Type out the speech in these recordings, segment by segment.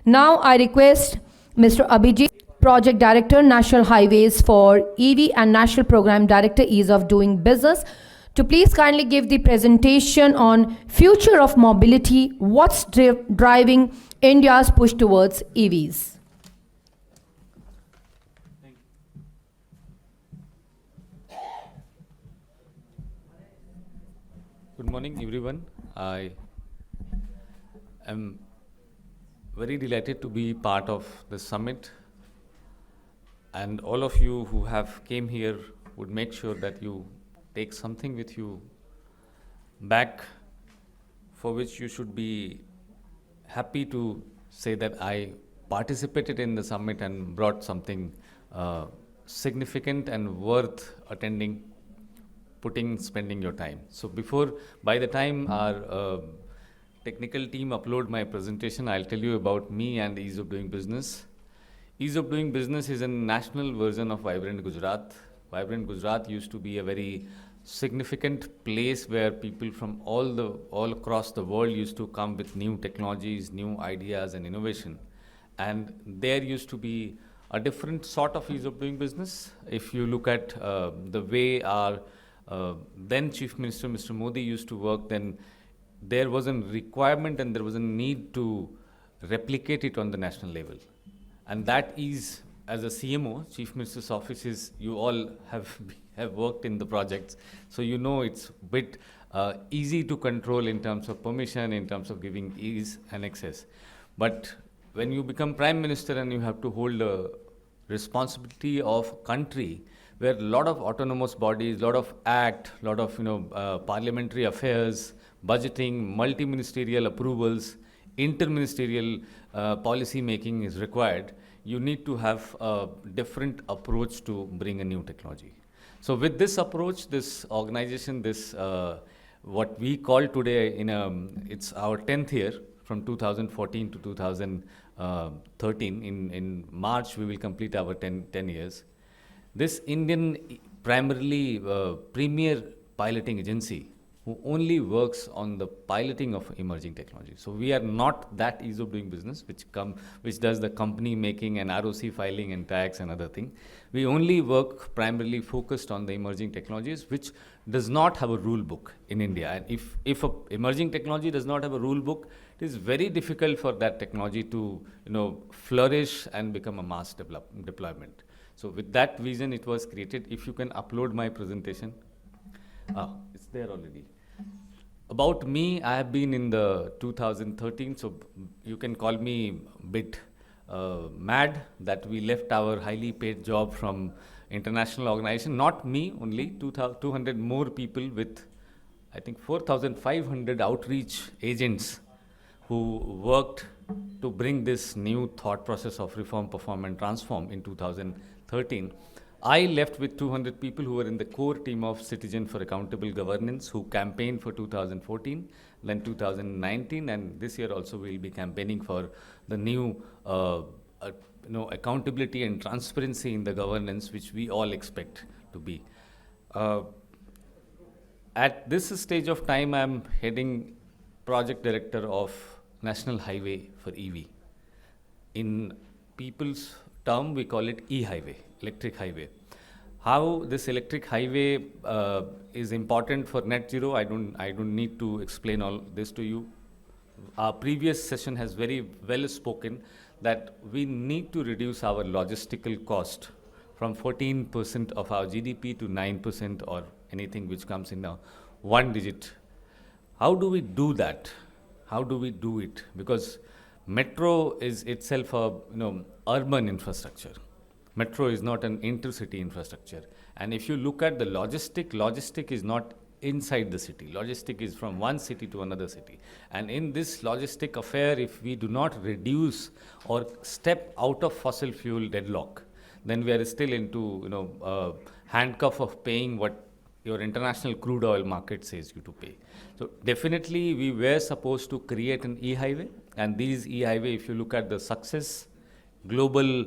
Now I request Mr. Abhijeet, Project Director, National Highways for EV and National Program Director, Ease of Doing Business, to please kindly give the presentation on future of mobility, what's driving India's push towards EVs. Good morning, everyone. I am very delighted to be part of the summit, and all of you who have came here would make sure that you take something with you back, for which you should be happy to say that I participated in the summit and brought something significant and worth attending, spending your time. So by the time our technical team upload my presentation, I'll tell you about me and Ease of Doing Business. Ease of Doing Business is a national version of Vibrant Gujarat. Vibrant Gujarat used to be a very significant place where people from all across the world used to come with new technologies, new ideas and innovation. And there used to be a different sort of ease of doing business. If you look at the way our then Chief Minister, Mr. Modi, used to work, then there was a requirement and there was a need to replicate it on the national level. And that is, as a CMO, Chief Minister's Office, is you all have worked in the projects, so you know it's a bit easy to control in terms of permission, in terms of giving ease and access. But when you become Prime Minister and you have to hold a responsibility of country, where a lot of autonomous bodies, a lot of act, a lot of parliamentary affairs, budgeting, multi-ministerial approvals, inter-ministerial policy making is required, you need to have a different approach to bring a new technology. So with this approach, this organization, this what we call today it's our 10th year, from 2014 to 2013. In March, we will complete our 10 years. This Indian primarily premier piloting agency who only works on the piloting of emerging technology. So we are not that ease of doing business, which does the company making and ROC filing and tax and other thing. We only work primarily focused on the emerging technologies, which does not have a rule book in India. And if a emerging technology does not have a rule book, it is very difficult for that technology to flourish and become a mass deployment. So with that vision, it was created. If you can upload my presentation. It's there already. About me, I have been in the 2013, so you can call me a bit mad that we left our highly paid job from international organization. Not me only, 200 more people with, I think, 4,500 outreach agents who worked to bring this new thought process of reform, perform and transform in 2013. I left with 200 people who were in the core team of Citizen for Accountable Governance, who campaigned for 2014, then 2019, and this year also we will be campaigning for the new accountability and transparency in the governance, which we all expect to be. At this stage of time, I am heading Project Director of National Highway for EV. In people's term, we call it e-highway, electric highway. How this electric highway is important for net zero, I don't need to explain all this to you. Our previous session has very well spoken that we need to reduce our logistical cost from 14% of our GDP to 9% or anything which comes in a one digit. How do we do that? How do we do it? Because metro is itself a urban infrastructure. Metro is not an intercity infrastructure. And if you look at the logistic is not inside the city. Logistic is from one city to another city. And in this logistic affair, if we do not reduce or step out of fossil fuel deadlock, then we are still into handcuff of paying what your international crude oil market says you to pay. So definitely we were supposed to create an e-highway, and these e-highway, if you look at the success, global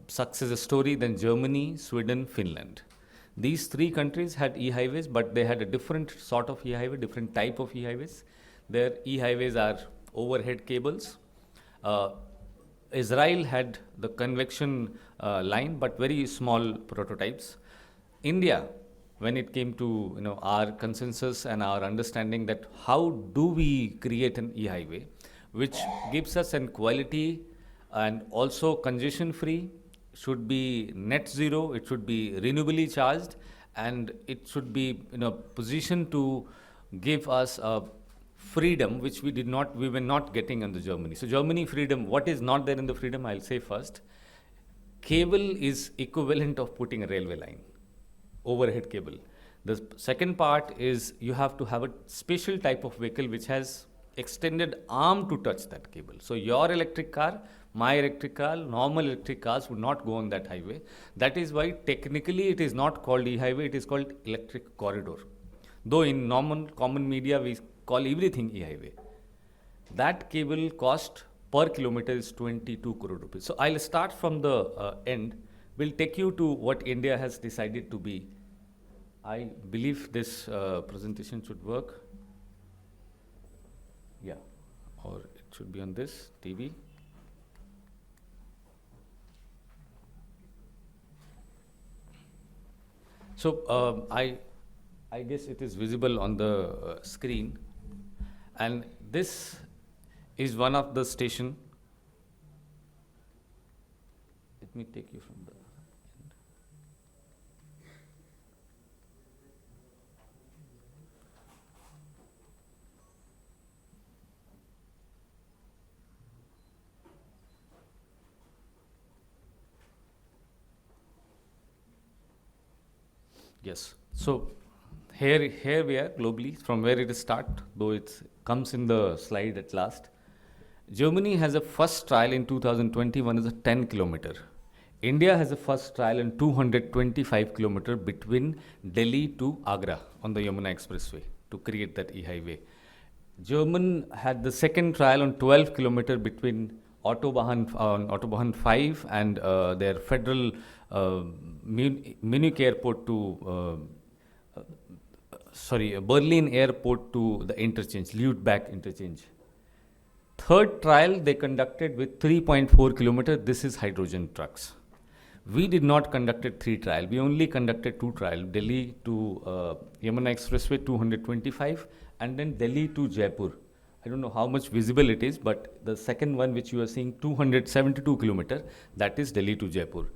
success story, then Germany, Sweden, Finland. These three countries had e-highways, but they had a different sort of e-highway, different type of e-highways. Their e-highways are overhead cables. Uh, Israel had the convection line, but very small prototypes. India, when it came to our consensus and our understanding that how do we create an e-highway, which gives us an quality and also congestion free, should be net zero, it should be renewably charged, and it should be in a position to give us a freedom which we were not getting in the Germany. So Germany freedom, what is not there in the freedom, I'll say first. Cable is equivalent of putting a railway line, overhead cable. The second part is you have to have a special type of vehicle which has extended arm to touch that cable. So your electric car, my electric car, normal electric cars would not go on that highway. That is why technically it is not called e-highway, it is called electric corridor. Though in normal common media we call everything e-highway. That cable cost per kilometer is 22 crore rupees. So I'll start from the end. We'll take you to what India has decided to be. I believe this presentation should work. Yeah, or it should be on this TV. So I guess it is visible on the screen, and this is one of the station. Let me take you from the end. Yes. So here we are globally from where it start, though it comes in the slide at last. Germany has a first trial in 2021 is a 10 kilometer. India has a first trial in 225 kilometer between Delhi to Agra on the Yamuna Expressway to create that e-highway. German had the second trial on 12 kilometer between Autobahn 5 and their federal Munich airport to Berlin airport to the interchange, Lübeck interchange. Third trial they conducted with 3.4 kilometer. This is hydrogen trucks. We did not conducted 3 trial. We only conducted 2 trial. Delhi to Yamuna Expressway 225 and then Delhi to Jaipur. I don't know how much visible it is, but the second one which you are seeing 272 kilometer, that is Delhi to Jaipur.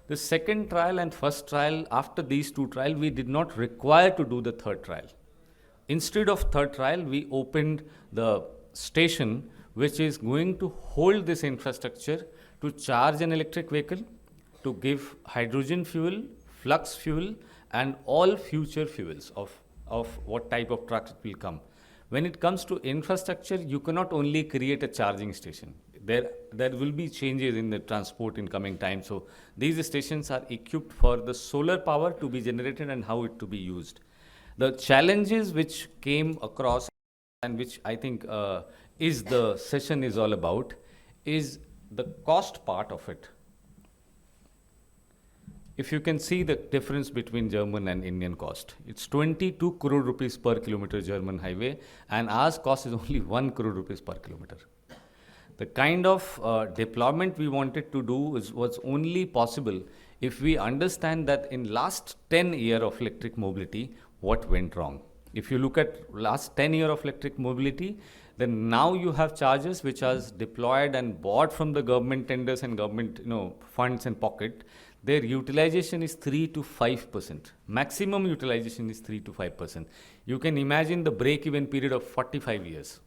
The second trial and first trial, after these 2 trials, we did not require to do the third trial. Instead of third trial, we opened the station which is going to hold this infrastructure to charge an electric vehicle, to give hydrogen fuel, flux fuel, and all future fuels of what type of trucks will come. When it comes to infrastructure, you cannot only create a charging station. There will be changes in the transport in coming time. So these stations are equipped for the solar power to be generated and how it to be used. The challenges which came across and which I think is the session is all about is the cost part of it. If you can see the difference between German and Indian cost, it's 22 crore rupees per kilometer German highway, and ours cost is only 1 crore rupees per kilometer. The kind of deployment we wanted to do was only possible if we understand that in last 10 years of electric mobility, what went wrong. If you look at last 10 years of electric mobility, then now you have chargers which are deployed and bought from the government tenders and government funds and pocket. Their utilization is 3 to 5%. Maximum utilization is 3 to 5%. You can imagine the break-even period of 45 years.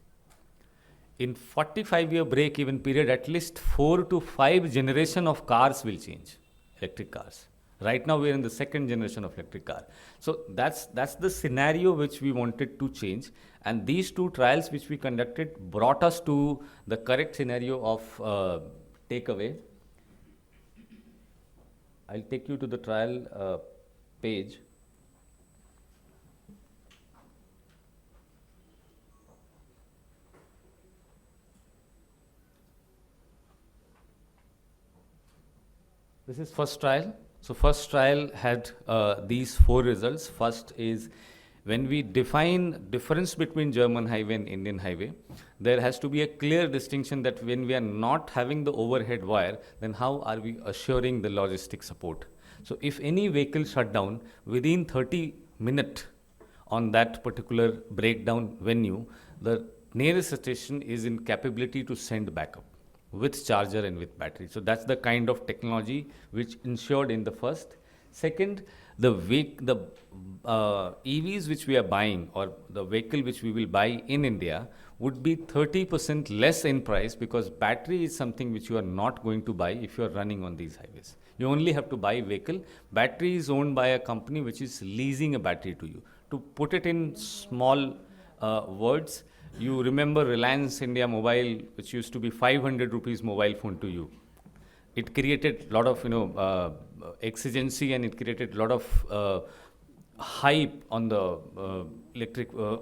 In 45-year break-even period, at least 4 to 5 generation of cars will change, electric cars. Right now, we are in the second generation of electric car. So that's the scenario which we wanted to change. And these 2 trials which we conducted brought us to the correct scenario of takeaway. I'll take you to the trial page. This is first trial. So first trial had these 4 results. First is When we define difference between German highway and Indian highway, there has to be a clear distinction that when we are not having the overhead wire, then how are we assuring the logistic support? So if any vehicle shut down within 30 minutes on that particular breakdown venue, the nearest station is in capability to send backup with charger and with battery. So that's the kind of technology which ensured in the first. Second, the EVs which we are buying, or the vehicle which we will buy in India, would be 30% less in price, because battery is something which you are not going to buy if you are running on these highways. You only have to buy vehicle. Battery is owned by a company which is leasing a battery to you. To put it in small words, you remember Reliance India Mobile, which used to be 500 rupees mobile phone to you. It created a lot of exigency, and it created a lot of hype on the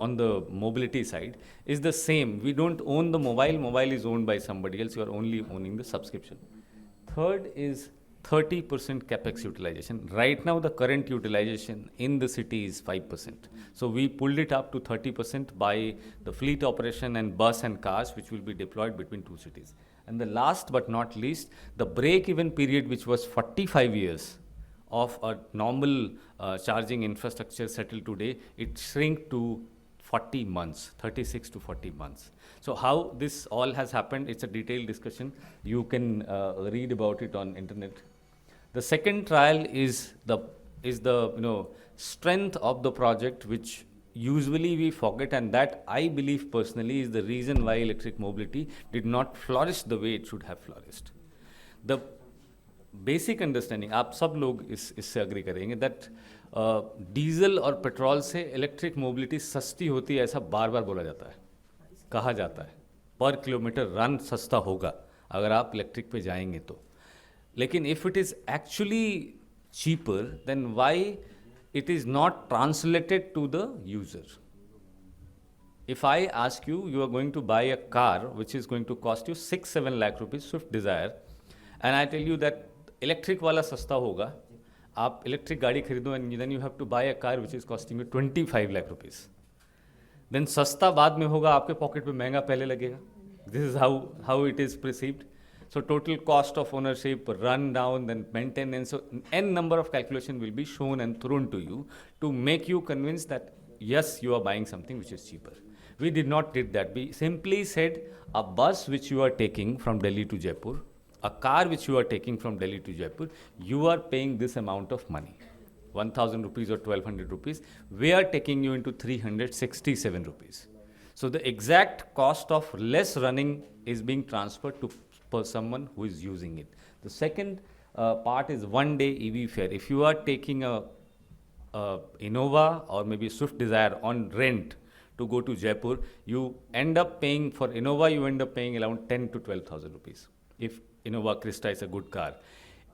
on the mobility side. Is the same. We don't own the mobile. Mobile is owned by somebody else. You are only owning the subscription. Third is 30% capex utilization. Right now, the current utilization in the city is 5%. So we pulled it up to 30% by the fleet operation and bus and cars, which will be deployed between two cities. And the last but not least, the break-even period, which was 45 years of a normal charging infrastructure settled today, it shrink to 40 months, 36 to 40 months. So how this all has happened, it's a detailed discussion. You can read about it on internet. The second trial is the strength of the project, which usually we forget, and that I believe personally is the reason why electric mobility did not flourish the way it should have flourished. The basic understanding, आप सब लोग इससे agree करेंगे, that diesel और petrol से electric mobility सस्ती होती है, ऐसा बार बार बोला जाता है, कहा जाता है. पर किलोमीटर रन सस्ता होगा अगर आप इलेक्ट्रिक पे जाएंगे तो. लेकिन if it is actually cheaper, then why it is not translated to the user? If I ask you, you are going to buy a car which is going to cost you 6-7 lakh rupees, Swift Desire, and I tell you that electric वाला सस्ता होगा, आप electric गाड़ी खरीदो, and then you have to buy a car which is costing you 25 lakh rupees. Then सस्ता बाद में होगा, आपके पॉकेट पे महंगा पहले लगेगा. This is how it is perceived. So total cost of ownership, run down, then maintenance, so n number of calculation will be shown and thrown to you to make you convinced that yes, you are buying something which is cheaper. We did not did that. We simply said a bus which you are taking from Delhi to Jaipur, a car which you are taking from Delhi to Jaipur, you are paying this amount of money, 1,000 rupees or 1,200 rupees. We are taking you into 367 rupees. So the exact cost of less running is being transferred to per someone who is using it. The second part is one-day EV fare. If you are taking a Innova or maybe Swift Desire on rent to go to Jaipur, you end up paying for Innova, you end up paying around 10 to 12,000 rupees. If Innova Krista is a good car.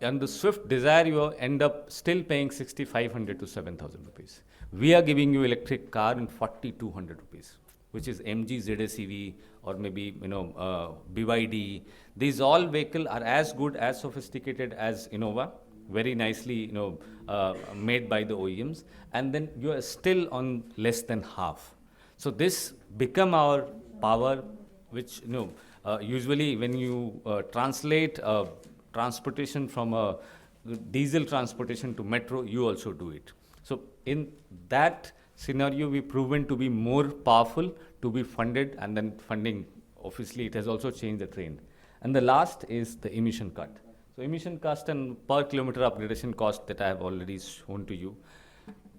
And the Swift Desire, you end up still paying 6,500 to 7,000 rupees. We are giving you electric car in 4,200 rupees, which is MG ZSEV or maybe BYD. These all vehicles are as good, as sophisticated as Innova, very nicely made by the OEMs, and then you are still on less than half. So this become our power, which usually when you translate transportation from a diesel transportation to metro, you also do it. So in that scenario, we proven to be more powerful, to be funded, and then funding, obviously, it has also changed the trend. And the last is the emission cut. So emission cost and per kilometer upgradation cost that I have already shown to you.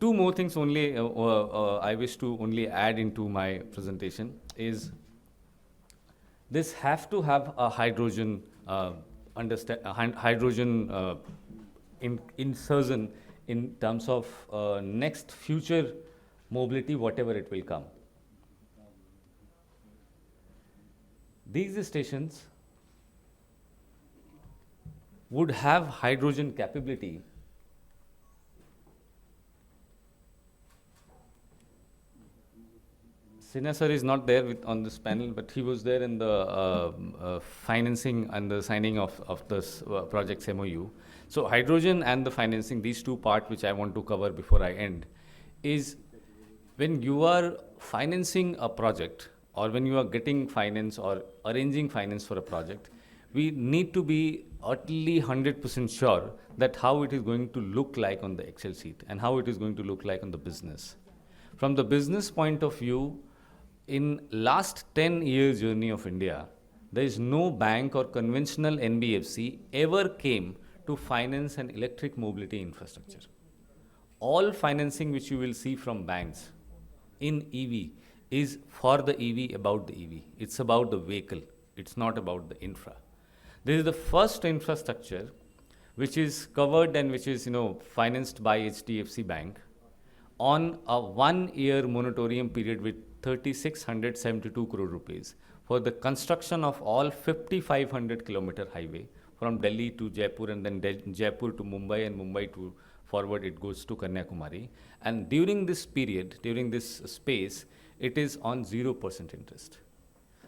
Two more things only I wish to only add into my presentation is this have to have a hydrogen insertion in terms of next future mobility, whatever it will come. These stations would have hydrogen capability. Sinha sir is not there on this panel, but he was there in the financing and the signing of this project's MOU. So hydrogen and the financing, these two parts which I want to cover before I end, is when you are financing a project or when you are getting finance or arranging finance for a project, we need to be utterly 100% sure that how it is going to look like on the Excel sheet and how it is going to look like on the business. From the business point of view, in last 10 years journey of India, there is no bank or conventional NBFC ever came to finance an electric mobility infrastructure. All financing which you will see from banks in EV is for the EV, about the EV. It's about the vehicle. It's not about the infra. This is the first infrastructure which is covered and which is financed by HDFC Bank on a 1-year moratorium period with 3,672 crore rupees for the construction of all 5,500 kilometer highway from Delhi to Jaipur and then Jaipur to Mumbai and Mumbai to forward it goes to Kanyakumari. And during this period, during this space, it is on 0% interest.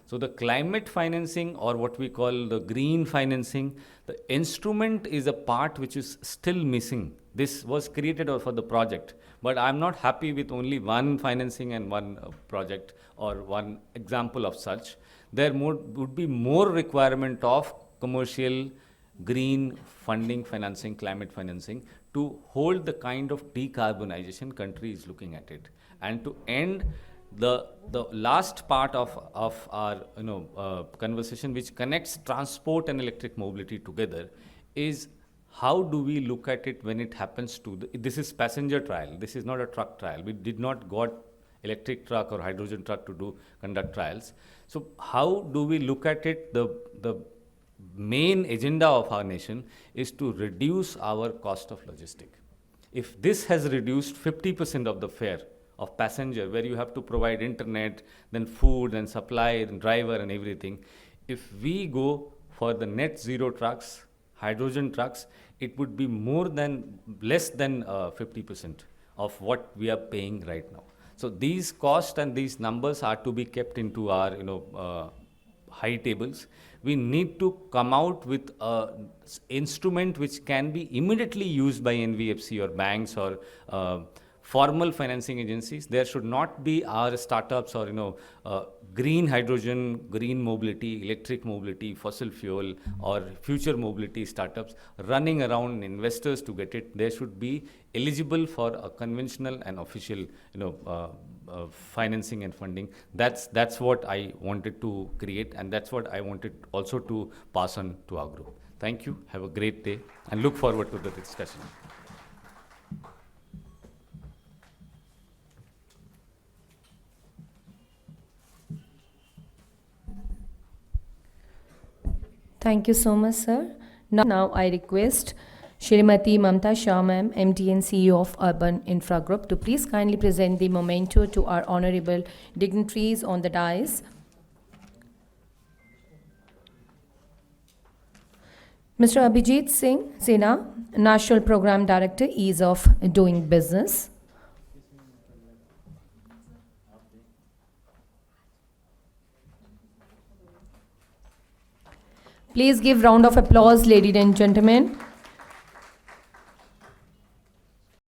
So the climate financing, or what we call the green financing, the instrument is a part which is still missing. This was created for the project, but I'm not happy with only one financing and one project or one example of such. There would be more requirement of commercial green funding, financing, climate financing to hold the kind of decarbonization country is looking at it, and to end the last part of our conversation, which connects transport and electric mobility together, is how do we look at it when it happens to this is passenger trial. This is not a truck trial. We did not got electric truck or hydrogen truck to conduct trials. So how do we look at it? The main agenda of our nation is to reduce our cost of logistic. If this has reduced 50% of the fare of passenger, where you have to provide internet, then food, then supply, and driver and everything, if we go for the net zero trucks, hydrogen trucks, it would be less than 50% of what we are paying right now. So these costs and these numbers are to be kept into our high tables. We need to come out with an instrument which can be immediately used by NBFC or banks or formal financing agencies. There should not be our startups or green hydrogen, green mobility, electric mobility, fossil fuel or future mobility startups running around investors to get it. They should be eligible for a conventional and official financing and funding. That's what I wanted to create, and that's what I wanted also to pass on to our group. Thank you. Have a great day and look forward to the discussion. Thank you so much, sir. Now I request Shrimati Mamta Shah ma'am, MD and CEO of Urban Infra Group, to please kindly present the memento to our honorable dignitaries on the dais. Mr. Abhijeet Singh, Sinha, National Program Director, Ease of Doing Business. Please give round of applause, ladies and gentlemen.